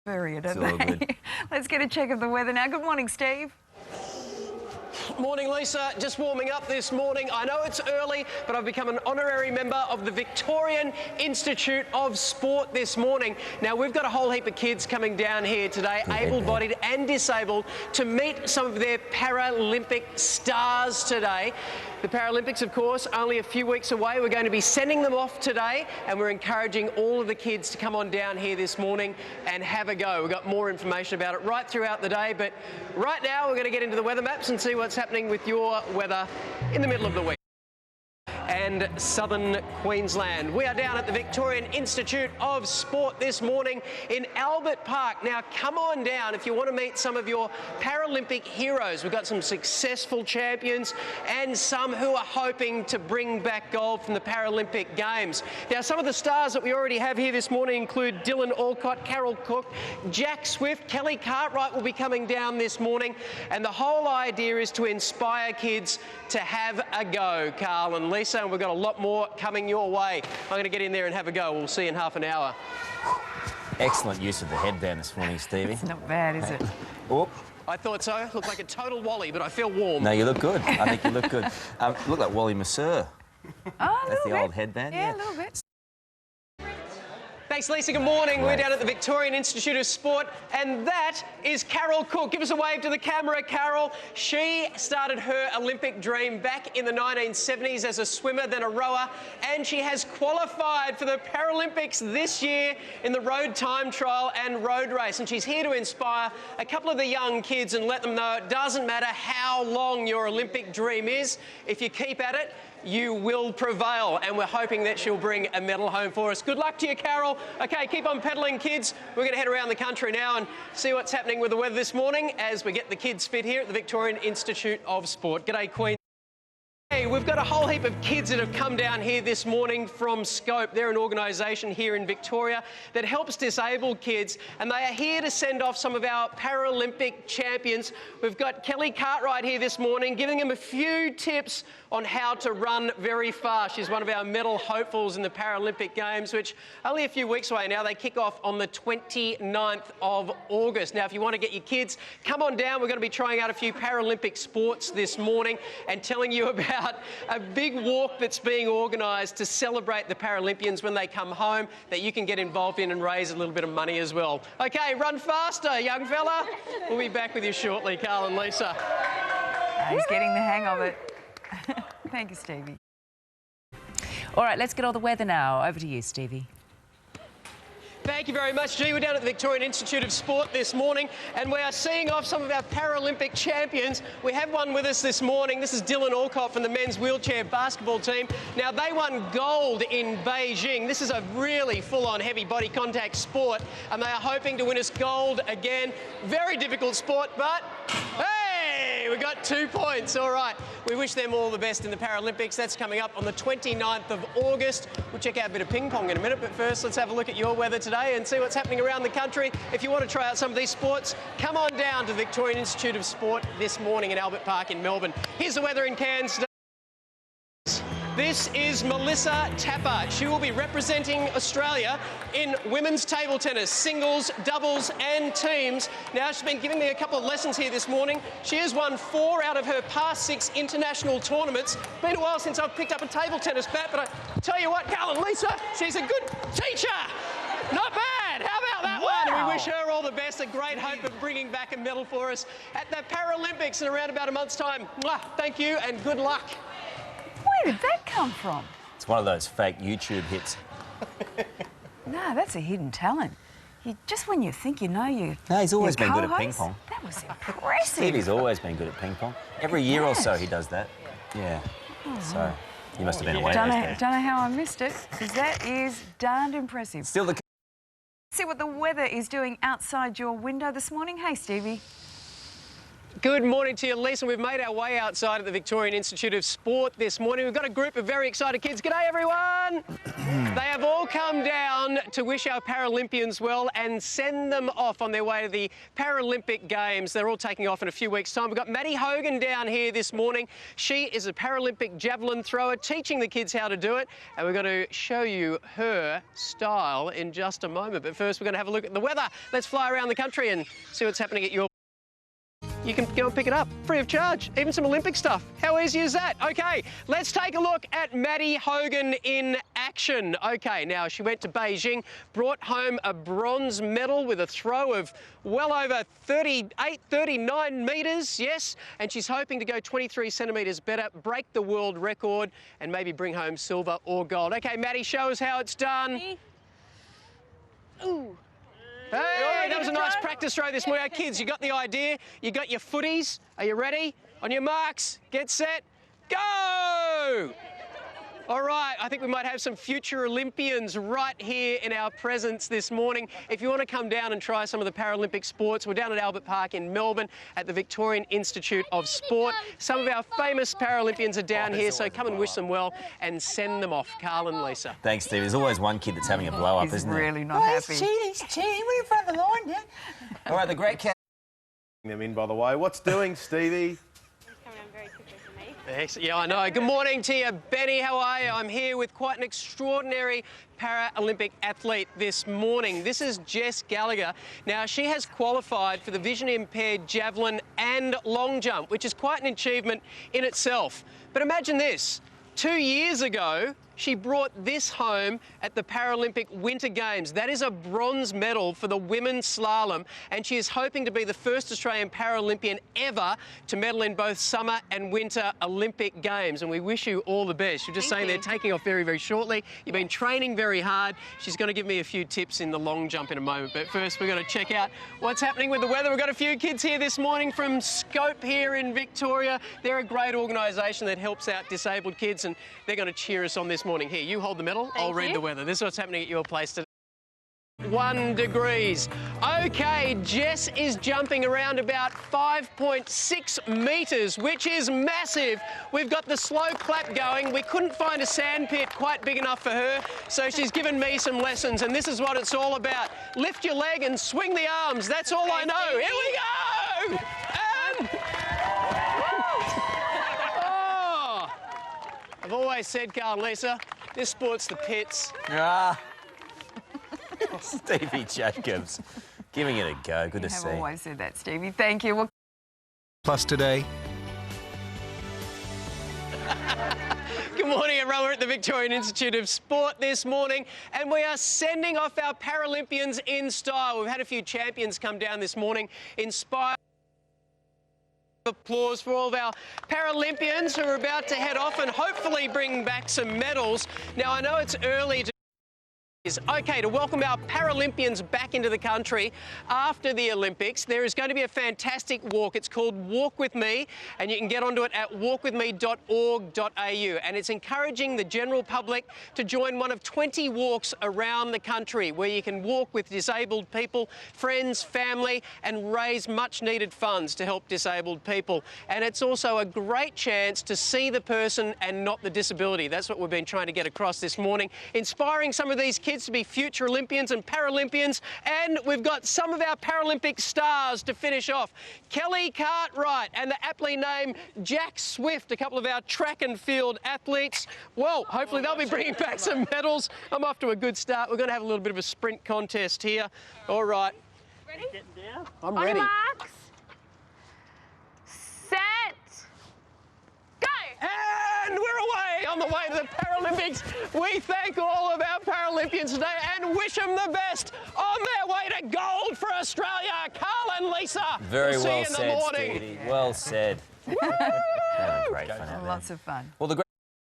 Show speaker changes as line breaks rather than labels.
Very, don't
It's all
they?
good.
Let's get a check of the weather now. Good morning, Steve.
Morning, Lisa. Just warming up this morning. I know it's early, but I've become an honorary member of the Victorian Institute of Sport this morning. Now, we've got a whole heap of kids coming down here today, able-bodied and disabled, to meet some of their Paralympic stars today. The Paralympics, of course, only a few weeks away. We're going to be sending them off today, and we're encouraging all of the kids to come on down here this morning and have a go. We've got more information about it right throughout the day, but right now we're going to get into the weather maps and see what's happening with your weather in the middle of the week. And southern Queensland. We are down at the Victorian Institute of Sport this morning in Albert Park. Now, come on down if you want to meet some of your Paralympic heroes. We've got some successful champions and some who are hoping to bring back gold from the Paralympic Games. Now, some of the stars that we already have here this morning include Dylan Alcott, Carol Cook, Jack Swift, Kelly Cartwright will be coming down this morning. And the whole idea is to inspire kids to have a go, Carl and Lisa. And we've got a lot more coming your way. I'm going to get in there and have a go. We'll see you in half an hour.
Excellent use of the headband this morning, Stevie.
It's not bad, is it?
Oh.
I thought so. Looked like a total Wally, but I feel warm.
No, you look good. I think you look good. Look like Wally Masseur.
Oh,
That's the old headband.
Yeah, a little bit.
Thanks, Lisa. Good morning. We're down at the Victorian Institute of Sport, and that is Carol Cook. Give us a wave to the camera, Carol. She started her Olympic dream back in the 1970s as a swimmer, then a rower, and she has qualified for the Paralympics this year in the road time trial and road race. And she's here to inspire a couple of the young kids and let them know it doesn't matter how long your Olympic dream is. If you keep at it, you will prevail, and we're hoping that she'll bring a medal home for us. Good luck to you, Carol. Okay, keep on pedaling, kids. We're going to head around the country now and see what's happening with the weather this morning as we get the kids fit here at the Victorian Institute of Sport. G'day, Queen. Hey, we've got a whole heap of kids that have come down here this morning from Scope. They're an organisation here in Victoria that helps disabled kids, and they are here to send off some of our Paralympic champions. We've got Kelly Cartwright here this morning, giving them a few tips on how to run very fast. She's one of our medal hopefuls in the Paralympic Games, which only a few weeks away now. They kick off on the 29th of August. Now, if you want to get your kids, come on down. We're going to be trying out a few Paralympic sports this morning and telling you about a big walk that's being organised to celebrate the Paralympians when they come home that you can get involved in and raise a little bit of money as well. Okay, run faster, young fella. We'll be back with you shortly, Carl and Lisa.
He's getting the hang of it. Thank you, Stevie.
All right, let's get all the weather now. Over to you, Stevie.
Thank you very much, G. We're down at the Victorian Institute of Sport this morning, and we are seeing off some of our Paralympic champions. We have one with us this morning. This is Dylan Alcott from the men's wheelchair basketball team. Now, they won gold in Beijing. This is a really full-on heavy body contact sport, and they are hoping to win us gold again. Very difficult sport, but hey, we got 2 points. All right. We wish them all the best in the Paralympics. That's coming up on the 29th of August. We'll check out a bit of ping pong in a minute, but first let's have a look at your weather today and see what's happening around the country. If you want to try out some of these sports, come on down to the Victorian Institute of Sport this morning in Albert Park in Melbourne. Here's the weather in Cairns today. This is Melissa Tapper. She will be representing Australia in women's table tennis, singles, doubles and teams. Now, she's been giving me a couple of lessons here this morning. She has won 4 out of her past 6 international tournaments. Been a while since I've picked up a table tennis bat, but I tell you what, Carl and Lisa, she's a good teacher. Not bad. How about that one? We wish her all the best. A great hope of bringing back a medal for us at the Paralympics in around about a month's time. Mwah, thank you and good luck.
Where did that come from?
It's one of those fake YouTube hits.
No, that's a hidden talent. Just when you think you know you.
No, he's always
your
been good at
co-host,
ping pong.
That was impressive.
Stevie's always been good at ping pong. Every year or so he does that. Yeah. So you must have been away
Don't
those
know,
days.
don't know how I missed it, because that is darned impressive.
Still the...
See what the weather is doing outside your window this morning. Hey, Stevie.
Good morning to you, Lisa. We've made our way outside at the Victorian Institute of Sport this morning. We've got a group of very excited kids. G'day, everyone. They have all come down to wish our Paralympians well and send them off on their way to the Paralympic Games. They're all taking off in a few weeks' time. We've got Maddie Hogan down here this morning. She is a Paralympic javelin thrower, teaching the kids how to do it. And we're going to show you her style in just a moment. But first, we're going to have a look at the weather. Let's fly around the country and see what's happening at your... You can go and pick it up free of charge, even some Olympic stuff. How easy is that? Okay, let's take a look at Maddie Hogan in action. Okay, now she went to Beijing, brought home a bronze medal with a throw of well over 39 metres, yes, and she's hoping to go 23 centimetres better, break the world record and maybe bring home silver or gold. Okay, Maddie, show us how it's done.
Ooh.
Hey, that was a nice practice throw this morning. Kids, you got the idea? You got your footies? Are you ready? On your marks, get set, go! All right, I think we might have some future Olympians right here in our presence this morning. If you want to come down and try some of the Paralympic sports, we're down at Albert Park in Melbourne at the Victorian Institute of Sport. Some of our famous Paralympians are down here, so come and wish them well and send them off. Carl and Lisa.
Thanks, Steve. There's always one kid that's having a blow up,
He's
isn't there?
really not happy.
He's cheating. We're in front of the line, yeah.
All right, the great cat.
Them in, by the way. What's doing, Stevie?
Coming on very quickly for me.
Yes, yeah, I know. Good morning to you, Benny. How are you? I'm here with quite an extraordinary Paralympic athlete this morning. This is Jess Gallagher. Now, she has qualified for the vision-impaired javelin and long jump, which is quite an achievement in itself. But imagine this. 2 years ago, she brought this home at the Paralympic Winter Games. That is a bronze medal for the women's slalom, and she is hoping to be the first Australian Paralympian ever to medal in both summer and winter Olympic Games. And we wish you all the best. You're just saying they're taking off very, very shortly. You've been training very hard. She's going to give me a few tips in the long jump in a moment. But first, we're going to check out what's happening with the weather. We've got a few kids here this morning from Scope here in Victoria. They're a great organisation that helps out disabled kids, and they're going to cheer us on this morning. Here, you hold the medal. I'll read the weather. This is what's happening at your place today. 1 degrees. Okay, Jess is jumping around about 5.6 metres, which is massive. We've got the slow clap going. We couldn't find a sand pit quite big enough for her, so she's given me some lessons, and this is what it's all about. Lift your leg and swing the arms. That's all I know. Here we go! And... Oh! I've always said, Carl and Lisa, this sport's the pits.
Ah. Stevie Jacobs, giving it a go. Good to see.
I've always said that, Stevie. Thank you. Well,
Plus today.
Good morning, everyone. We're at the Victorian Institute of Sport this morning, and we are sending off our Paralympians in style. We've had a few champions come down this morning, inspired. Applause for all of our Paralympians who are about to head off and hopefully bring back some medals. Now, I know it's early to... Okay, to welcome our Paralympians back into the country after the Olympics, there is going to be a fantastic walk. It's called Walk With Me, and you can get onto it at walkwithme.org.au. And it's encouraging the general public to join one of 20 walks around the country where you can walk with disabled people, friends, family, and raise much-needed funds to help disabled people. And it's also a great chance to see the person and not the disability. That's what we've been trying to get across this morning, inspiring some of these kids to be future Olympians and Paralympians, and we've got some of our Paralympic stars to finish off. Kelly Cartwright and the aptly named Jack Swift, a couple of our track and field athletes. Well, hopefully they'll be bringing back some medals. I'm off to a good start. We're going to have a little bit of a sprint contest here. All right.
Ready?
I'm
On
ready.
your marks. Set. Go.
And we're away on the way to the Paralympics. We thank all of our Paralympians today and wish them the best on their way to gold for Australia. Carl and Lisa.
Very
we'll see
well
you in the
said,
morning.
Stevie. Well said. Having great fun out there.
lots of fun.
Well, the